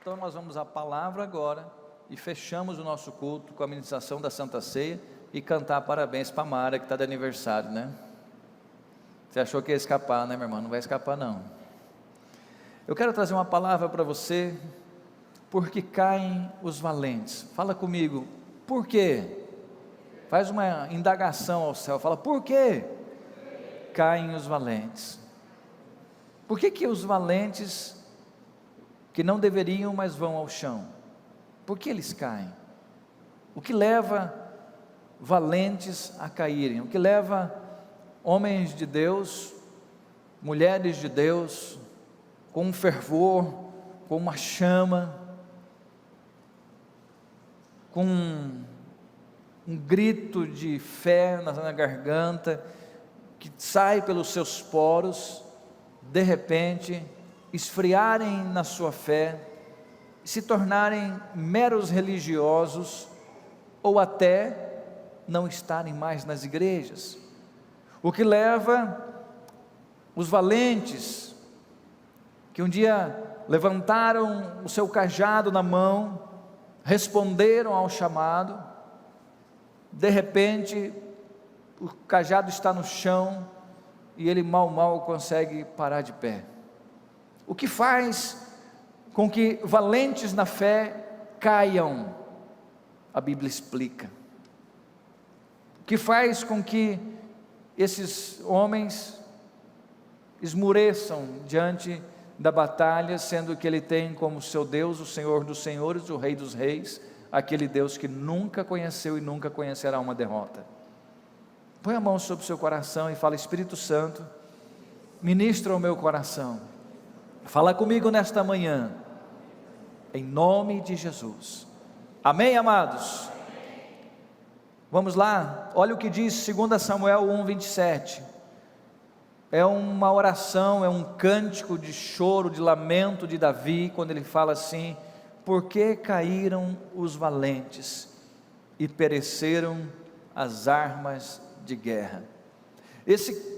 Então nós vamos à palavra agora e fechamos o nosso culto com a ministração da Santa Ceia e cantar parabéns para a Mara, que está de aniversário, né? Você achou que ia escapar, né, meu irmão? Não vai escapar, não. Eu quero trazer uma palavra para você, porque caem os valentes. Fala comigo, por quê? Faz uma indagação ao céu, fala, por quê caem os valentes? Por que os valentes, que não deveriam, mas vão ao chão? Por que eles caem? O que leva valentes a caírem? O que leva homens de Deus, mulheres de Deus, com um fervor, com uma chama, com um grito de fé na garganta, que sai pelos seus poros, de repente esfriarem na sua fé, se tornarem meros religiosos, ou até não estarem mais nas igrejas? O que leva os valentes, que um dia levantaram o seu cajado na mão, responderam ao chamado, de repente o cajado está no chão e ele mal consegue parar de pé. O que faz com que valentes na fé caiam? A Bíblia explica. O que faz com que esses homens esmureçam diante da batalha, sendo que ele tem como seu Deus o Senhor dos senhores, o Rei dos reis, aquele Deus que nunca conheceu e nunca conhecerá uma derrota? Põe a mão sobre o seu coração e fala, Espírito Santo, ministra o meu coração, fala comigo nesta manhã, em nome de Jesus, amém, amados? Vamos lá, olha o que diz 2 Samuel 1:27, é uma oração, é um cântico de choro, de lamento de Davi, quando ele fala assim, por que caíram os valentes e pereceram as armas de guerra? Esse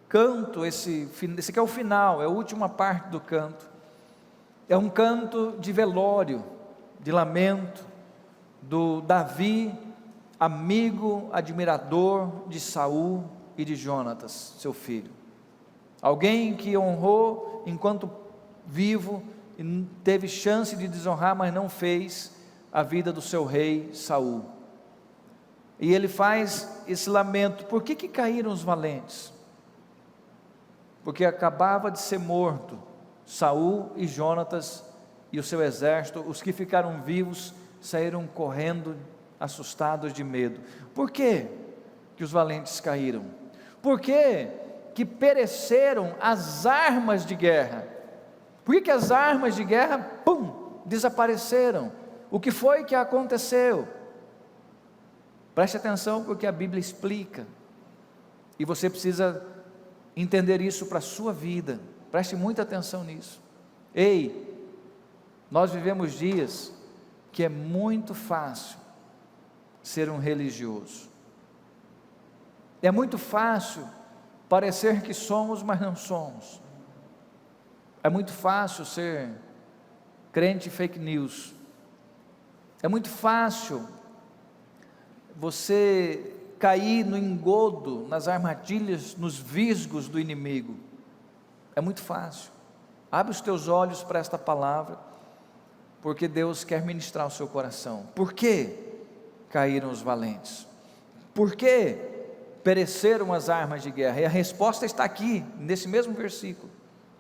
canto, esse que é o final, é a última parte do canto, é um canto de velório, de lamento, do Davi, amigo, admirador de Saul e de Jonatas, seu filho, alguém que honrou enquanto vivo, e teve chance de desonrar, mas não fez, a vida do seu rei Saul, e ele faz esse lamento. Por que caíram os valentes? Porque acabava de ser morto Saul e Jonatas e o seu exército. Os que ficaram vivos saíram correndo, assustados de medo. Por que os valentes caíram? Por que pereceram as armas de guerra? Por que as armas de guerra, desapareceram? O que foi que aconteceu? Preste atenção, porque a Bíblia explica, e você precisa entender isso para a sua vida. Preste muita atenção nisso. Ei, nós vivemos dias que é muito fácil ser um religioso, é muito fácil parecer que somos, mas não somos. É muito fácil ser crente fake news, é muito fácil você cair no engodo, nas armadilhas, nos visgos do inimigo. É muito fácil. Abre os teus olhos para esta palavra, porque Deus quer ministrar o seu coração. Por que caíram os valentes? Por que pereceram as armas de guerra? E a resposta está aqui, nesse mesmo versículo,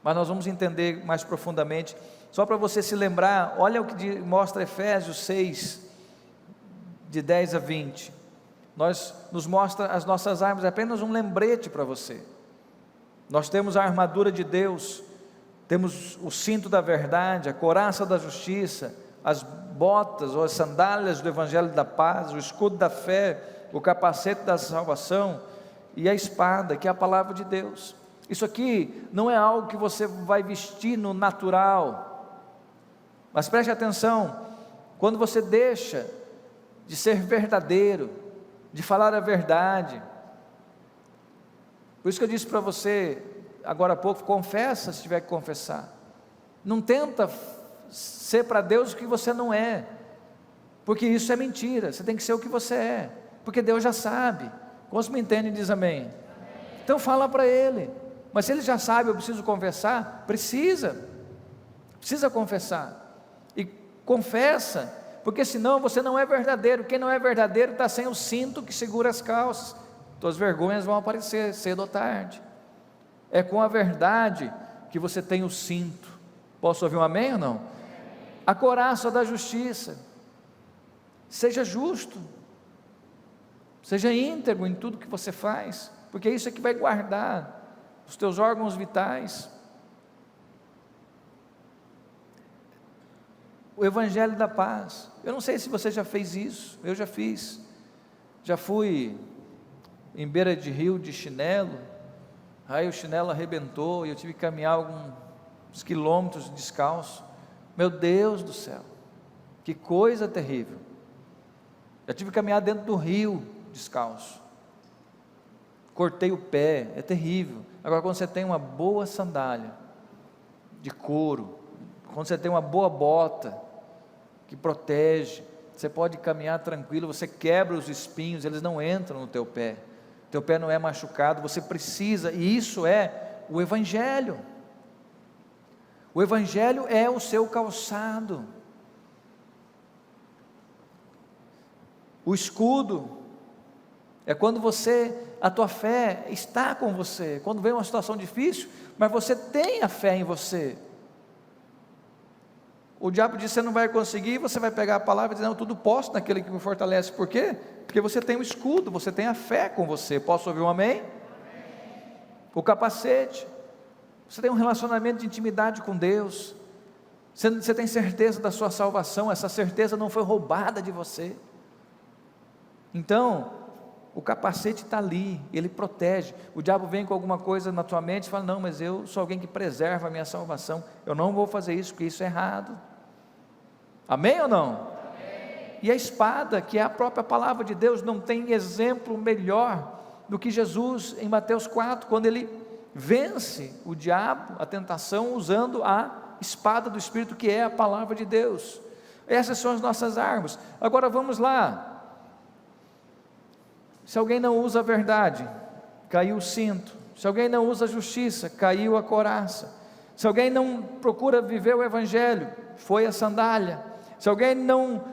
mas nós vamos entender mais profundamente. Só para você se lembrar, olha o que mostra Efésios 6, de 10 a 20, nos mostra as nossas armas, é apenas um lembrete para você. Nós temos a armadura de Deus, temos o cinto da verdade, a couraça da justiça, as botas ou as sandálias do evangelho da paz, o escudo da fé, o capacete da salvação e a espada, que é a palavra de Deus. Isso aqui não é algo que você vai vestir no natural, mas preste atenção, quando você deixa de ser verdadeiro, de falar a verdade, por isso que eu disse para você agora há pouco, confessa se tiver que confessar, não tenta ser para Deus o que você não é, porque isso é mentira. Você tem que ser o que você é, porque Deus já sabe. Quantos me entendem, diz amém? Então fala para Ele. Mas se Ele já sabe, eu preciso confessar, precisa confessar, e confessa, porque senão você não é verdadeiro. Quem não é verdadeiro está sem o cinto que segura as calças. Tuas vergonhas vão aparecer cedo ou tarde. É com a verdade que você tem o cinto. Posso ouvir um amém ou não? A couraça da justiça. Seja justo, seja íntegro em tudo que você faz, porque isso é que vai guardar os teus órgãos vitais. O Evangelho da paz. Eu não sei se você já fez isso. Eu já fiz. Já fui em beira de rio de chinelo, aí o chinelo arrebentou e eu tive que caminhar alguns quilômetros descalço. Meu Deus do céu, que coisa terrível. Já tive que caminhar dentro do rio descalço, cortei o pé, é terrível. Agora, quando você tem uma boa sandália de couro, quando você tem uma boa bota que protege, você pode caminhar tranquilo, você quebra os espinhos, eles não entram no teu pé não é machucado. Você precisa, e isso é o Evangelho. O Evangelho é o seu calçado. O escudo é quando a tua fé está com você, quando vem uma situação difícil, mas você tem a fé em você. O diabo diz: você não vai conseguir, você vai pegar a palavra e dizer: não, tudo posso naquele que me fortalece. Por quê? Porque você tem o escudo, você tem a fé com você. Posso ouvir um amém? O capacete, você tem um relacionamento de intimidade com Deus, você tem certeza da sua salvação, essa certeza não foi roubada de você. Então, o capacete está ali, ele protege. O diabo vem com alguma coisa na tua mente e fala: não, mas eu sou alguém que preserva a minha salvação, eu não vou fazer isso, porque isso é errado. Amém ou não? Amém. E a espada, que é a própria palavra de Deus, não tem exemplo melhor do que Jesus em Mateus 4, quando ele vence o diabo, a tentação, usando a espada do Espírito, que é a palavra de Deus. Essas são as nossas armas. Agora vamos lá. Se alguém não usa a verdade, caiu o cinto. Se alguém não usa a justiça, caiu a couraça. Se alguém não procura viver o Evangelho, foi a sandália. Se alguém não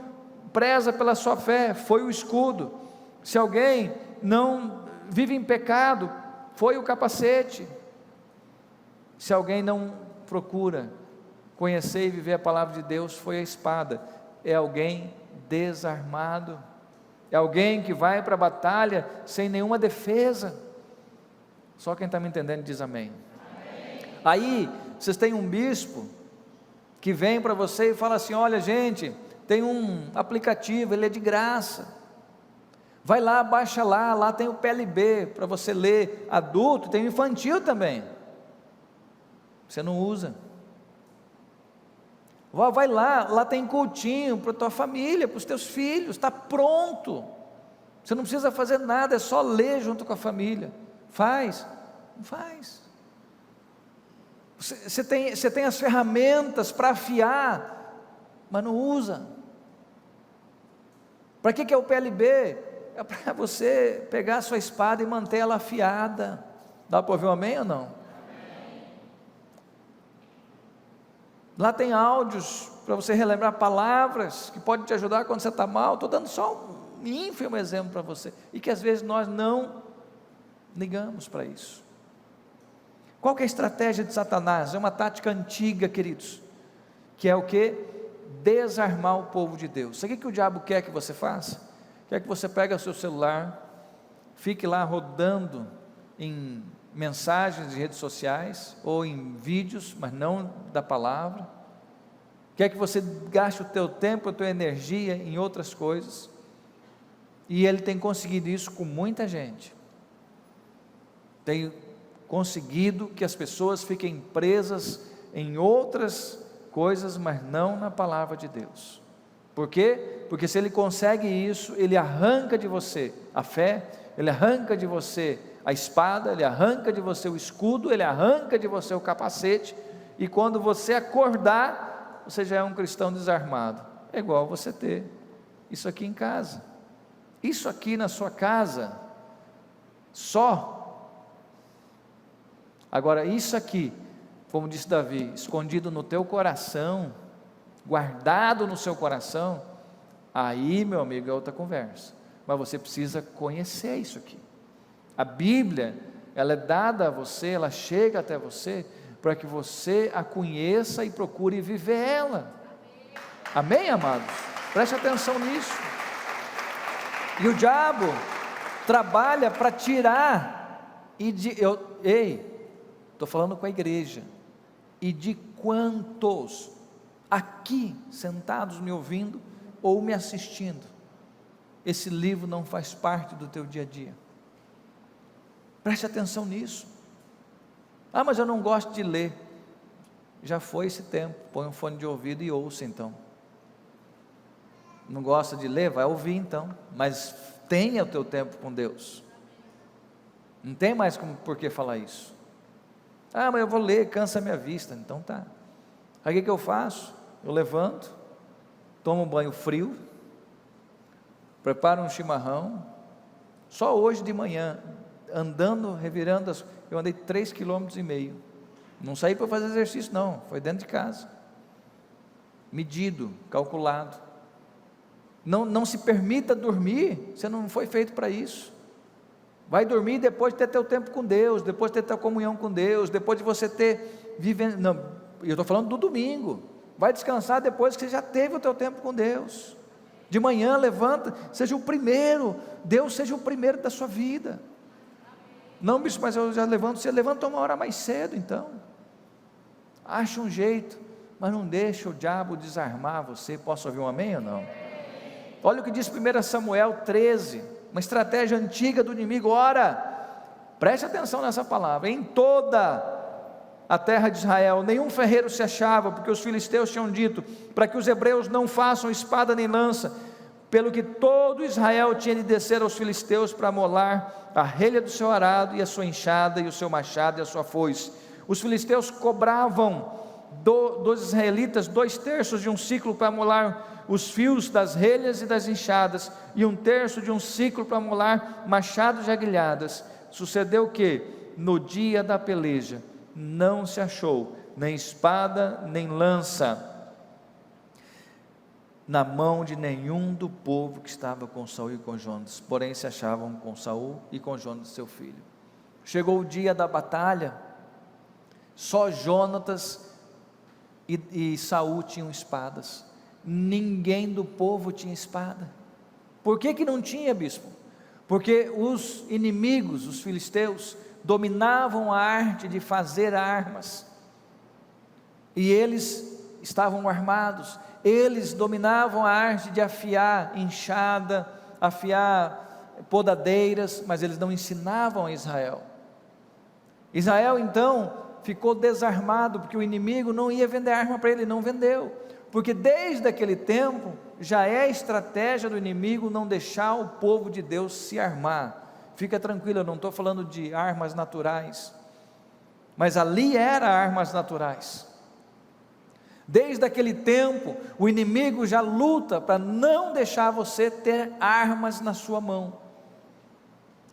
preza pela sua fé, foi o escudo. Se alguém não vive em pecado, foi o capacete. Se alguém não procura conhecer e viver a palavra de Deus, foi a espada. É alguém desarmado, é alguém que vai para a batalha sem nenhuma defesa. Só quem está me entendendo diz amém. Amém. Aí vocês têm um bispo que vem para você e fala assim: olha gente, tem um aplicativo, ele é de graça, vai lá, baixa lá tem o PLB para você ler, adulto, tem o infantil também, você não usa. Vai lá tem cultinho para a tua família, para os teus filhos, está pronto, você não precisa fazer nada, é só ler junto com a família. Faz? Não faz. Você tem as ferramentas para afiar, mas não usa. Para que é o PLB? É para você pegar a sua espada e manter ela afiada. Dá para ouvir um amém ou não? Amém. Lá tem áudios para você relembrar palavras que podem te ajudar quando você está mal. Estou dando só um ínfimo exemplo para você, e que às vezes nós não ligamos para isso. Qual que é a estratégia de Satanás? É uma tática antiga, queridos, que é o que? Desarmar o povo de Deus. Sabe o que o diabo quer que você faça? Quer que você pegue o seu celular, fique lá rodando em mensagens de redes sociais, ou em vídeos, mas não da palavra. Quer que você gaste o teu tempo, a tua energia em outras coisas, e ele tem conseguido isso com muita gente. Tem conseguido que as pessoas fiquem presas em outras coisas, mas não na palavra de Deus. Por quê? Porque se ele consegue isso, ele arranca de você a fé, ele arranca de você a espada, ele arranca de você o escudo, ele arranca de você o capacete, e quando você acordar, você já é um cristão desarmado. É igual você ter isso aqui em casa, isso aqui na sua casa, só. Agora isso aqui, como disse Davi, escondido no teu coração, guardado no seu coração, aí, meu amigo, é outra conversa. Mas você precisa conhecer isso aqui. A Bíblia, ela é dada a você, ela chega até você, para que você a conheça e procure viver ela. Amém, amados? Preste atenção nisso. E o diabo trabalha para tirar, estou falando com a igreja, e de quantos aqui sentados me ouvindo ou me assistindo, esse livro não faz parte do teu dia a dia. Preste atenção nisso. Ah, mas eu não gosto de ler. Já foi esse tempo, põe um fone de ouvido e ouça então. Não gosta de ler? Vai ouvir então, mas tenha o teu tempo com Deus. Não tem mais por que falar isso. Ah, mas eu vou ler, cansa a minha vista. Então tá. Aí o que eu faço? Eu levanto, tomo um banho frio, preparo um chimarrão. Só hoje de manhã, andando, revirando, eu andei 3,5 km. Não saí para fazer exercício não, foi dentro de casa, medido, calculado. Não se permita dormir, você não foi feito para isso. Vai dormir depois de ter teu tempo com Deus, depois de ter tua comunhão com Deus, depois de você ter vivendo, não, eu estou falando do domingo. Vai descansar depois que você já teve o teu tempo com Deus. De manhã levanta, seja o primeiro, Deus seja o primeiro da sua vida. Não, bicho, mas eu já levanto, você levanta uma hora mais cedo então. Acha um jeito, mas não deixa o diabo desarmar você. Posso ouvir um amém ou não? Olha o que diz 1 Samuel 13, uma estratégia antiga do inimigo. Ora, preste atenção nessa palavra, em toda a terra de Israel, nenhum ferreiro se achava, porque os filisteus tinham dito, para que os hebreus não façam espada nem lança, pelo que todo Israel tinha de descer aos filisteus para amolar a relha do seu arado, e a sua enxada, e o seu machado, e a sua foice. Os filisteus cobravam dos israelitas 2/3 de um ciclo para amolar os fios das relhas e das enxadas, e 1/3 de um ciclo para amolar machados e aguilhadas. Sucedeu que, no dia da peleja, não se achou nem espada nem lança na mão de nenhum do povo que estava com Saul e com Jonas, porém se achavam com Saul e com Jonas seu filho. Chegou o dia da batalha, só Jonatas e Saul tinham espadas, ninguém do povo tinha espada. Por que não tinha, bispo? Porque os inimigos, os filisteus, dominavam a arte de fazer armas, e eles estavam armados. Eles dominavam a arte de afiar enxada, afiar podadeiras, mas eles não ensinavam a Israel. Israel então ficou desarmado, porque o inimigo não ia vender arma para ele, não vendeu, porque desde aquele tempo já é estratégia do inimigo não deixar o povo de Deus se armar. Fica tranquilo, eu não estou falando de armas naturais, mas ali era armas naturais. Desde aquele tempo, o inimigo já luta para não deixar você ter armas na sua mão,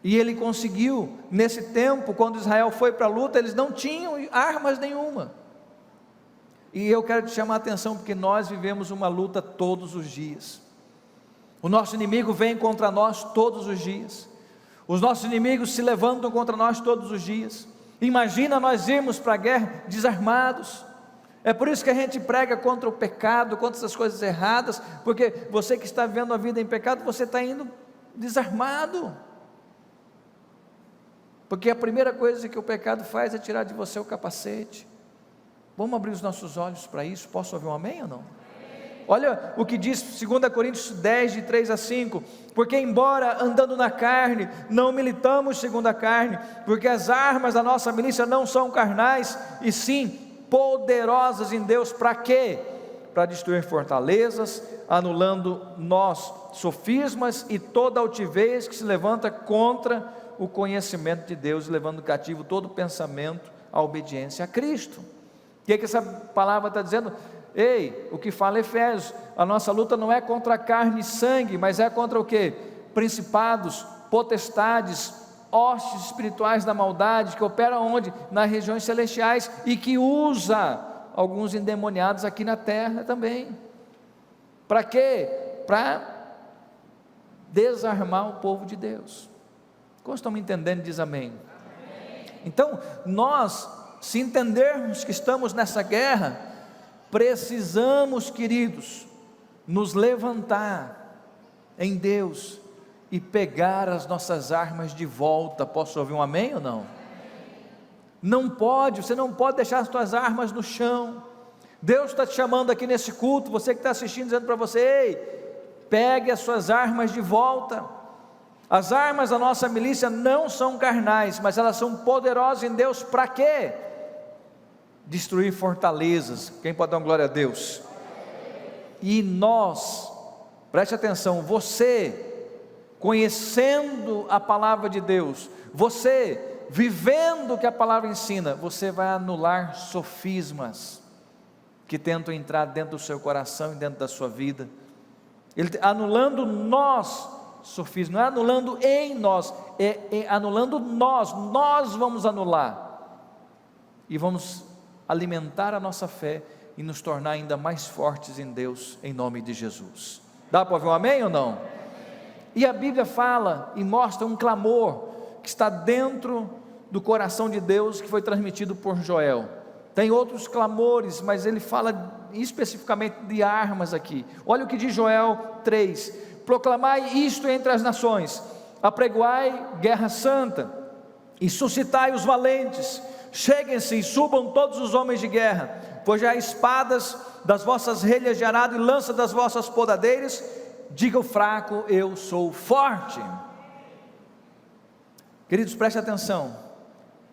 e ele conseguiu. Nesse tempo, quando Israel foi para a luta, eles não tinham armas nenhuma, e eu quero te chamar a atenção, porque nós vivemos uma luta todos os dias. O nosso inimigo vem contra nós todos os dias, os nossos inimigos se levantam contra nós todos os dias. Imagina nós irmos para a guerra desarmados. É por isso que a gente prega contra o pecado, contra essas coisas erradas, porque você que está vivendo a vida em pecado, você está indo desarmado, porque a primeira coisa que o pecado faz é tirar de você o capacete. Vamos abrir os nossos olhos para isso. Posso ouvir um amém ou não? Olha o que diz 2 Coríntios 10, de 3 a 5, porque embora andando na carne, não militamos segundo a carne, porque as armas da nossa milícia não são carnais, e sim poderosas em Deus. Para quê? Para destruir fortalezas, anulando nós sofismas e toda altivez que se levanta contra o conhecimento de Deus, levando cativo todo pensamento à obediência a Cristo. O que essa palavra está dizendo? Ei, o que fala Efésios, a nossa luta não é contra carne e sangue, mas é contra o quê? Principados, potestades, hostes espirituais da maldade, que operam onde? Nas regiões celestiais, e que usa alguns endemoniados aqui na terra também. Para quê? Para desarmar o povo de Deus. Como estão me entendendo? Diz amém. Então, nós, se entendermos que estamos nessa guerra, precisamos, queridos, nos levantar em Deus e pegar as nossas armas de volta. Posso ouvir um amém ou não? Não pode, você não pode deixar as suas armas no chão. Deus está te chamando aqui nesse culto, você que está assistindo, dizendo para você: ei, pegue as suas armas de volta. As armas da nossa milícia não são carnais, mas elas são poderosas em Deus. Para quê? Destruir fortalezas. Quem pode dar uma glória a Deus? E nós, preste atenção, você, conhecendo a palavra de Deus, você, vivendo o que a palavra ensina, você vai anular sofismas que tentam entrar dentro do seu coração e dentro da sua vida. Ele anulando sofismo, não é anulando em nós, é anulando nós vamos anular, e vamos alimentar a nossa fé, e nos tornar ainda mais fortes em Deus, em nome de Jesus. Dá para ouvir um amém ou não? E a Bíblia fala, e mostra um clamor, que está dentro do coração de Deus, que foi transmitido por Joel. Tem outros clamores, mas ele fala especificamente de armas aqui. Olha o que diz Joel 3, proclamai isto entre as nações, apregoai guerra santa, e suscitai os valentes, cheguem-se e subam todos os homens de guerra, pois já espadas das vossas relhas de arado e lança das vossas podadeiras, diga o fraco, eu sou forte. Queridos, preste atenção,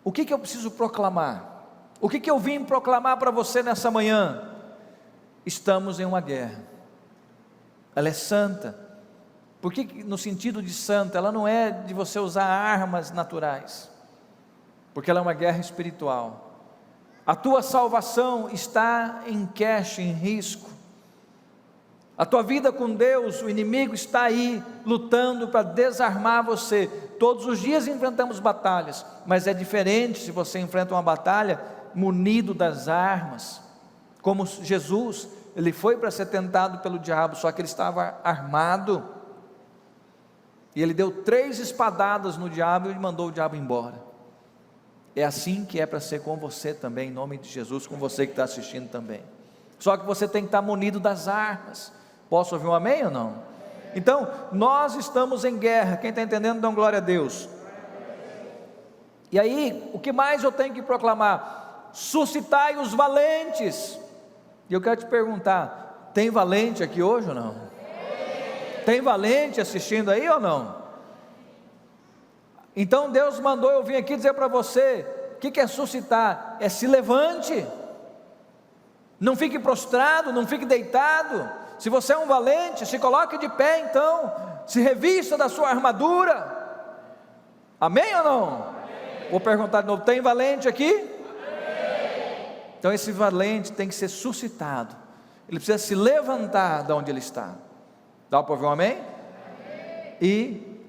o que eu preciso proclamar? O que eu vim proclamar para você nessa manhã? Estamos em uma guerra, ela é santa. Por que no sentido de santa? Ela não é de você usar armas naturais, porque ela é uma guerra espiritual. A tua salvação está em queixa, em risco. A tua vida com Deus, o inimigo está aí lutando para desarmar você. Todos os dias enfrentamos batalhas, mas é diferente se você enfrenta uma batalha munido das armas, como Jesus. Ele foi para ser tentado pelo diabo, só que ele estava armado, e ele deu 3 espadadas no diabo e mandou o diabo embora. É assim que é para ser com você também, em nome de Jesus, com você que está assistindo também. Só que você tem que estar munido das armas. Posso ouvir um amém ou não? Então, nós estamos em guerra. Quem está entendendo, dá glória a Deus. E aí, o que mais eu tenho que proclamar? Suscitai os valentes. E eu quero te perguntar, tem valente aqui hoje ou não? Tem valente assistindo aí ou não? Então Deus mandou eu vir aqui dizer para você, o que é suscitar? É se levante, não fique prostrado, não fique deitado. Se você é um valente, se coloque de pé então, se revista da sua armadura. Amém ou não? Amém. Vou perguntar de novo, tem valente aqui? Amém. Então esse valente tem que ser suscitado, ele precisa se levantar de onde ele está. Dá para ouvir um amém? Amém? E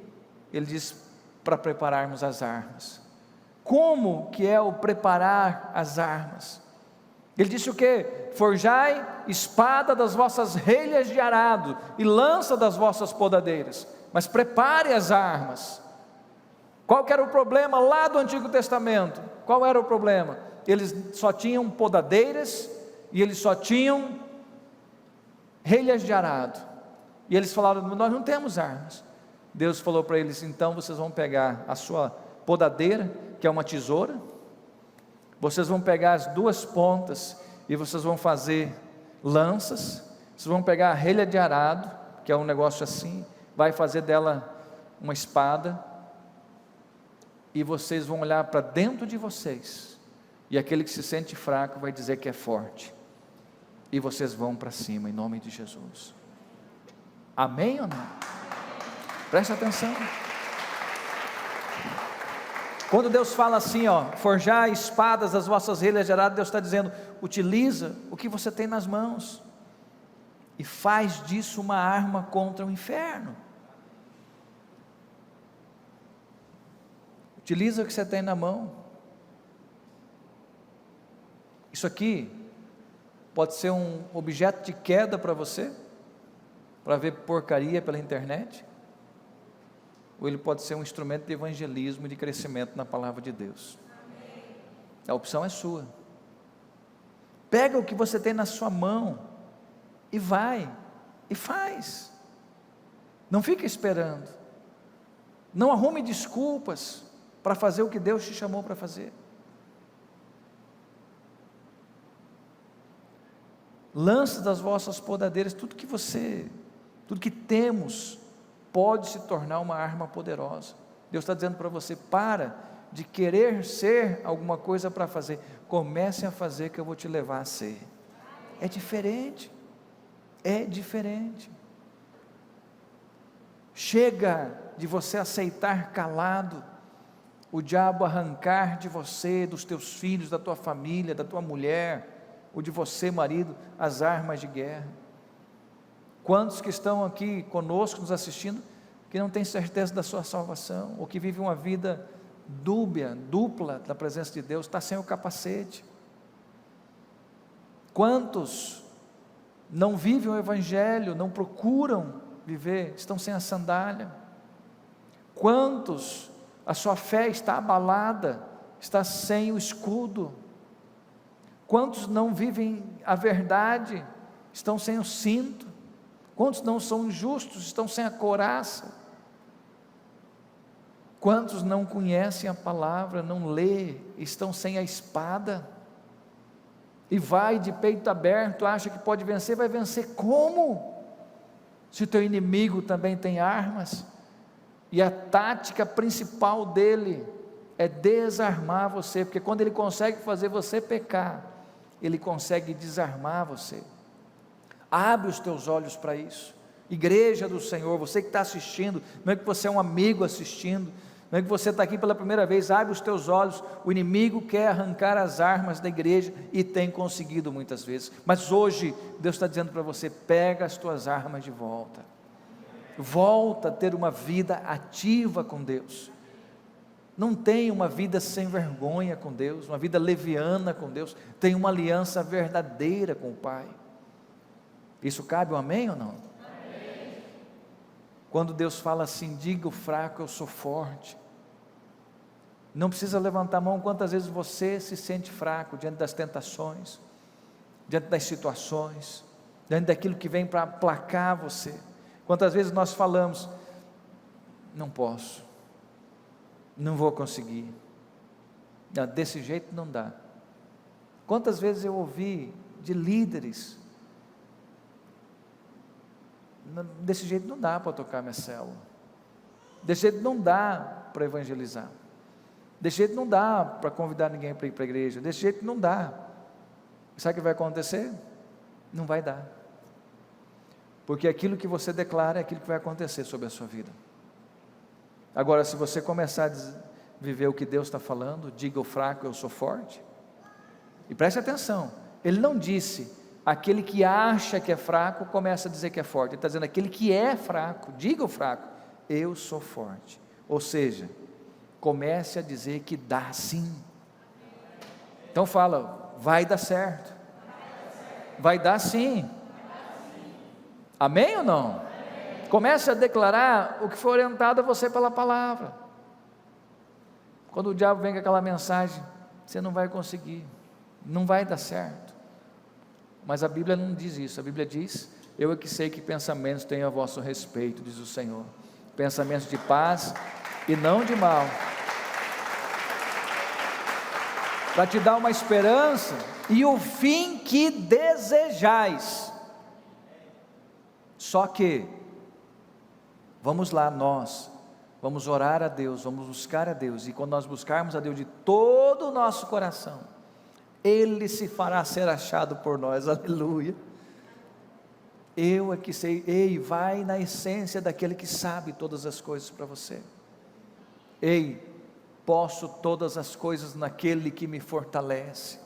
ele diz para prepararmos as armas. Como que é o preparar as armas? Ele disse o que? Forjai espada das vossas relhas de arado e lança das vossas podadeiras. Mas prepare as armas. Qual que era o problema lá do Antigo Testamento? Qual era o problema? Eles só tinham podadeiras e eles só tinham relhas de arado. E eles falaram, nós não temos armas. Deus falou para eles, então vocês vão pegar a sua podadeira, que é uma tesoura, vocês vão pegar as 2 pontas, e vocês vão fazer lanças, vocês vão pegar a relha de arado, que é um negócio assim, vai fazer dela uma espada, e vocês vão olhar para dentro de vocês, e aquele que se sente fraco vai dizer que é forte, e vocês vão para cima, em nome de Jesus. Amém ou não? Preste atenção. Quando Deus fala assim, forjar espadas das vossas relhas geradas, Deus está dizendo, utiliza o que você tem nas mãos, e faz disso uma arma contra o inferno. Utiliza o que você tem na mão. Isso aqui pode ser um objeto de queda para você, para ver porcaria pela internet, ou ele pode ser um instrumento de evangelismo e de crescimento na palavra de Deus. A opção é sua. Pega o que você tem na sua mão e vai e faz. Não fica esperando. Não arrume desculpas para fazer o que Deus te chamou para fazer. Lance das vossas podadeiras tudo que temos pode se tornar uma arma poderosa. Deus está dizendo para você, para de querer ser alguma coisa para fazer, comece a fazer que eu vou te levar a ser. É diferente, chega de você aceitar calado, o diabo arrancar de você, dos teus filhos, da tua família, da tua mulher, ou de você marido, as armas de guerra. Quantos que estão aqui conosco, nos assistindo, que não têm certeza da sua salvação, ou que vivem uma vida dupla da presença de Deus, está sem o capacete. Quantos não vivem o Evangelho, não procuram viver, estão sem a sandália? Quantos a sua fé está abalada, está sem o escudo? Quantos não vivem a verdade, estão sem o cinto? Quantos não são justos, estão sem a couraça? Quantos não conhecem a palavra, não lê, estão sem a espada? E vai de peito aberto, acha que pode vencer, vai vencer como? Se o teu inimigo também tem armas, e a tática principal dele é desarmar você, porque quando ele consegue fazer você pecar, ele consegue desarmar você. Abre os teus olhos para isso. Igreja do Senhor, você que está assistindo, não é que você é um amigo assistindo, não é que você está aqui pela primeira vez, abre os teus olhos. O inimigo quer arrancar as armas da igreja e tem conseguido muitas vezes, mas hoje Deus está dizendo para você, pega as tuas armas de volta, volta a ter uma vida ativa com Deus. Não tem uma vida sem vergonha com Deus, uma vida leviana com Deus, tem uma aliança verdadeira com o Pai. Isso cabe um amém ou não? Amém. Quando Deus fala assim, diga o fraco, eu sou forte. Não precisa levantar a mão. Quantas vezes você se sente fraco diante das tentações, diante das situações, diante daquilo que vem para aplacar você? Quantas vezes nós falamos, não posso, não vou conseguir, desse jeito não dá. Quantas vezes eu ouvi de líderes, desse jeito não dá para tocar minha célula, desse jeito não dá para evangelizar, desse jeito não dá para convidar ninguém para ir para a igreja, desse jeito não dá. Sabe o que vai acontecer? Não vai dar, porque aquilo que você declara é aquilo que vai acontecer sobre a sua vida. Agora, se você começar a viver o que Deus está falando, diga o fraco, eu sou forte, e preste atenção, Ele não disse, aquele que acha que é fraco, começa a dizer que é forte. Ele está dizendo, aquele que é fraco, diga o fraco, eu sou forte. Ou seja, comece a dizer que dá sim. Então fala, vai dar certo, vai dar sim. Amém ou não? Amém. Comece a declarar o que foi orientado a você pela palavra. Quando o diabo vem com aquela mensagem, você não vai conseguir, não vai dar certo. Mas a Bíblia não diz isso. A Bíblia diz, eu é que sei que pensamentos tenho a vosso respeito, diz o Senhor, pensamentos de paz e não de mal, para te dar uma esperança e o fim que desejais. Só que, vamos lá, nós vamos orar a Deus, vamos buscar a Deus, e quando nós buscarmos a Deus de todo o nosso coração, Ele se fará ser achado por nós, aleluia. Eu é que sei, ei, vai na essência daquele que sabe todas as coisas para você. Ei, posso todas as coisas naquele que me fortalece.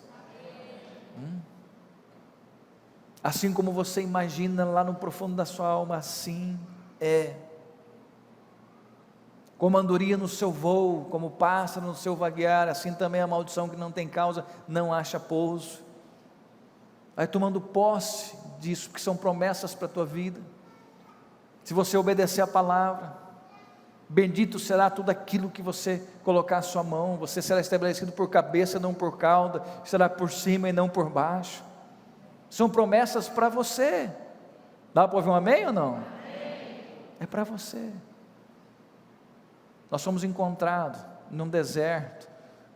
Assim como você imagina lá no profundo da sua alma, assim é. Como a andorinha no seu voo, como o pássaro no seu vaguear, assim também a maldição que não tem causa, não acha pouso. Vai tomando posse disso, que são promessas para a tua vida. Se você obedecer a palavra, bendito será tudo aquilo que você colocar a sua mão. Você será estabelecido por cabeça, não por cauda, será por cima e não por baixo. São promessas para você. Dá para ouvir um amém ou não? Amém. É para você. Nós fomos encontrados num deserto,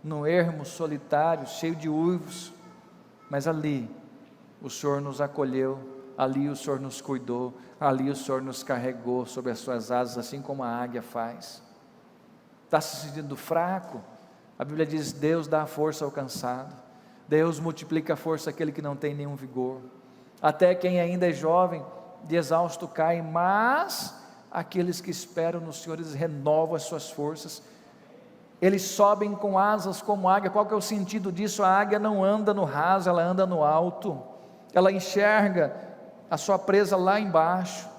num ermo solitário, cheio de uivos, mas ali o Senhor nos acolheu, ali o Senhor nos cuidou, ali o Senhor nos carregou sobre as suas asas, assim como a águia faz. Está se sentindo fraco? A Bíblia diz: Deus dá a força ao cansado, Deus multiplica a força àquele que não tem nenhum vigor. Até quem ainda é jovem, de exausto cai, mas aqueles que esperam no Senhor, eles renovam as suas forças, eles sobem com asas como águia. Qual que é o sentido disso? A águia não anda no raso, ela anda no alto, ela enxerga a sua presa lá embaixo,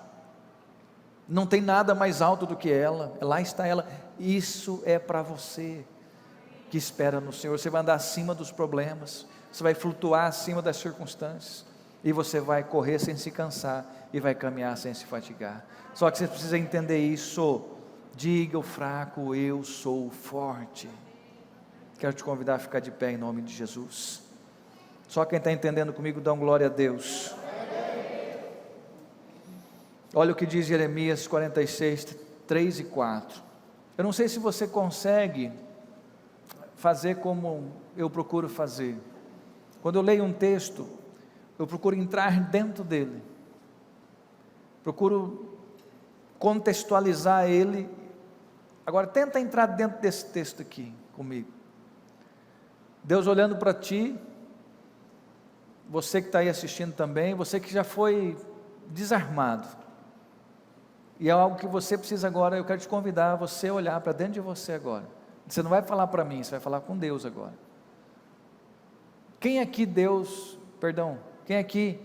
não tem nada mais alto do que ela, lá está ela. Isso é para você que espera no Senhor. Você vai andar acima dos problemas, você vai flutuar acima das circunstâncias, e você vai correr sem se cansar, e vai caminhar sem se fatigar. Só que você precisa entender isso. Diga ao fraco: eu sou forte. Quero te convidar a ficar de pé em nome de Jesus. Só quem está entendendo comigo, dá glória a Deus. Olha o que diz Jeremias 46, 3 e 4. Eu não sei se você consegue fazer como eu procuro fazer. Quando eu leio um texto, eu procuro entrar dentro dele, procuro contextualizar ele. Agora tenta entrar dentro desse texto aqui comigo. Deus olhando para ti, você que está aí assistindo também, você que já foi desarmado, e é algo que você precisa agora. Eu quero te convidar a você olhar para dentro de você agora. Você não vai falar para mim, você vai falar com Deus agora. Quem aqui quem aqui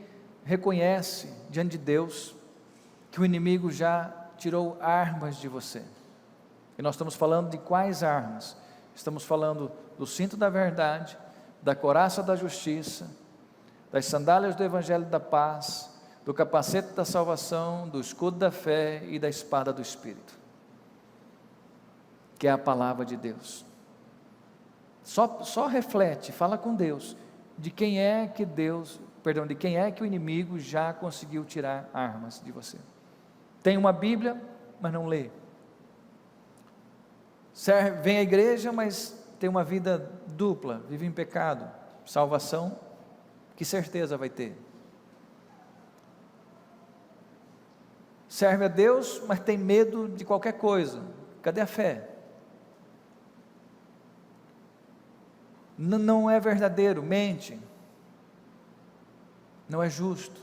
reconhece diante de Deus que o inimigo já tirou armas de você? E nós estamos falando de quais armas? Estamos falando do cinto da verdade, da couraça da justiça, das sandálias do evangelho da paz, do capacete da salvação, do escudo da fé e da espada do Espírito, que é a palavra de Deus. Só reflete, fala com Deus, de quem é que o inimigo já conseguiu tirar armas de você. Tem uma Bíblia, mas não lê. Vem à igreja, mas tem uma vida dupla, vive em pecado. Salvação, que certeza vai ter? Serve a Deus, mas tem medo de qualquer coisa. Cadê a fé? Não é verdadeiro, mente, não é justo.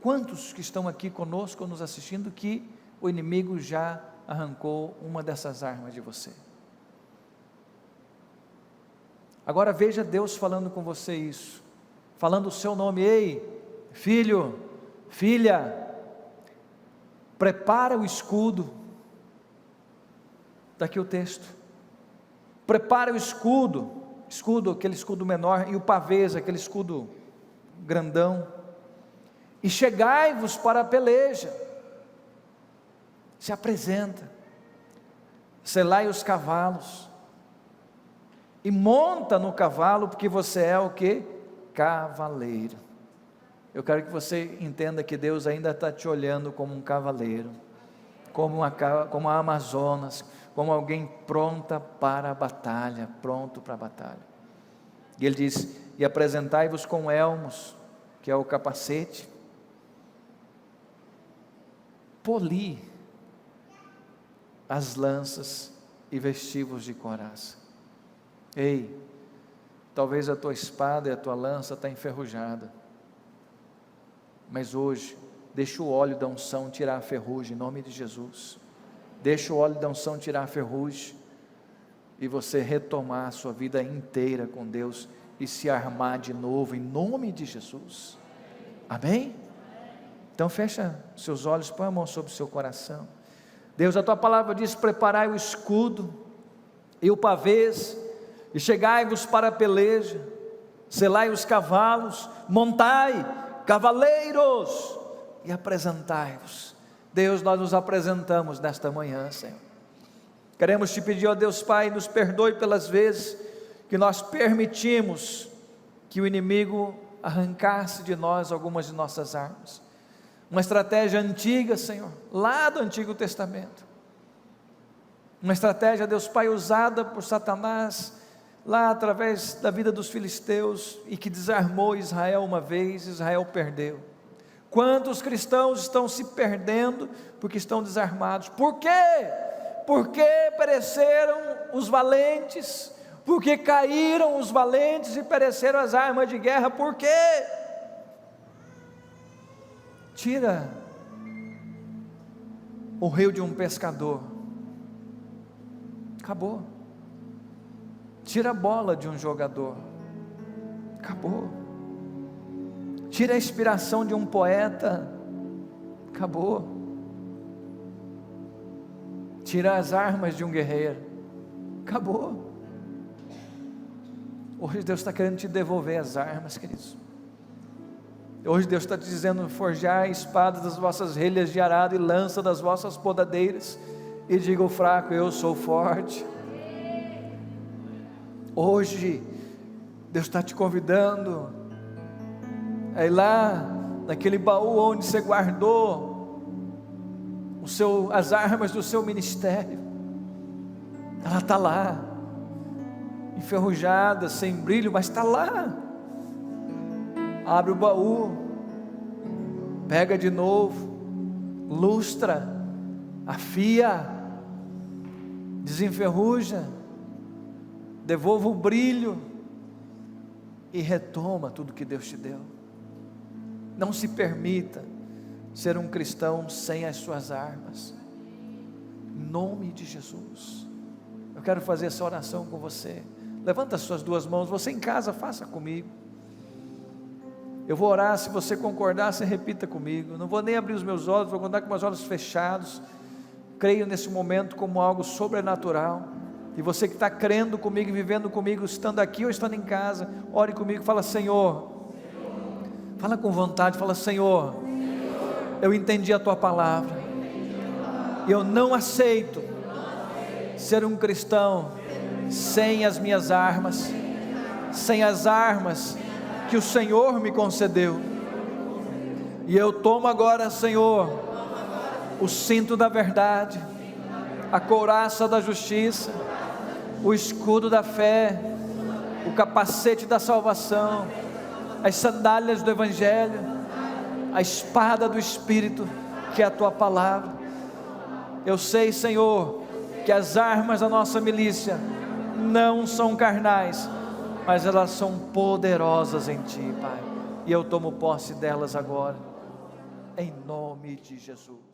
Quantos que estão aqui conosco, nos assistindo, que o inimigo já arrancou uma dessas armas de você? Agora veja Deus falando com você isso, falando o seu nome: ei, filho, filha, prepara o escudo. Está aqui o texto. Prepara o escudo, aquele escudo menor, e o pavês, aquele escudo grandão, e chegai-vos para a peleja. Se apresenta, selai os cavalos, e monta no cavalo, porque você é o que? Cavaleiro. Eu quero que você entenda que Deus ainda está te olhando como um cavaleiro, como a Amazonas, como alguém pronta para a batalha, pronto para a batalha. E ele diz: e apresentai-vos com elmos, que é o capacete, poli as lanças e vestivos de couraça. Ei, talvez a tua espada e a tua lança está enferrujada, mas hoje, deixa o óleo da unção tirar a ferrugem, em nome de Jesus. Deixa o óleo da unção tirar a ferrugem e você retomar a sua vida inteira com Deus e se armar de novo em nome de Jesus. Amém? Então fecha seus olhos, põe a mão sobre o seu coração. Deus, a tua palavra diz: preparai o escudo e o pavês, e chegai-vos para a peleja, selai os cavalos, montai, cavaleiros, e apresentai-vos. Deus, nós nos apresentamos nesta manhã, Senhor. Queremos te pedir, ó Deus Pai, nos perdoe pelas vezes que nós permitimos que o inimigo arrancasse de nós algumas de nossas armas. Uma estratégia antiga, Senhor, lá do Antigo Testamento. Uma estratégia, Deus Pai, usada por Satanás, lá através da vida dos filisteus, e que desarmou Israel uma vez. Israel perdeu. Quantos cristãos estão se perdendo porque estão desarmados? Por quê? Porque pereceram os valentes, porque caíram os valentes e pereceram as armas de guerra. Por quê? Tira o rio de um pescador, acabou. Tira a bola de um jogador, acabou. Tira a inspiração de um poeta, acabou. Tira as armas de um guerreiro, acabou. Hoje Deus está querendo te devolver as armas, queridos. Hoje Deus está te dizendo: forjai espadas das vossas relhas de arado e lança das vossas podadeiras, e diga ao fraco: eu sou forte. Hoje Deus está te convidando a ir lá naquele baú onde você guardou as armas do seu ministério. Ela está lá, enferrujada, sem brilho, mas está lá. Abre o baú, pega de novo, lustra, afia, desenferruja, devolva o brilho e retoma tudo que Deus te deu. Não se permita ser um cristão sem as suas armas, em nome de Jesus. Eu quero fazer essa oração com você. Levanta as suas duas mãos, você em casa faça comigo. Eu vou orar, se você concordar, você repita comigo. Não vou nem abrir os meus olhos, vou contar com meus olhos fechados. Creio nesse momento como algo sobrenatural. E você que está crendo comigo e vivendo comigo, estando aqui ou estando em casa, ore comigo, fala: Senhor, fala com vontade, fala: Senhor, eu entendi a tua palavra, e eu não aceito ser um cristão sem as minhas armas, sem as armas que o Senhor me concedeu. E eu tomo agora, Senhor, o cinto da verdade, a couraça da justiça, o escudo da fé, o capacete da salvação, as sandálias do Evangelho, a espada do Espírito, que é a tua palavra. Eu sei, Senhor, que as armas da nossa milícia não são carnais, mas elas são poderosas em Ti, Pai, e eu tomo posse delas agora, em nome de Jesus.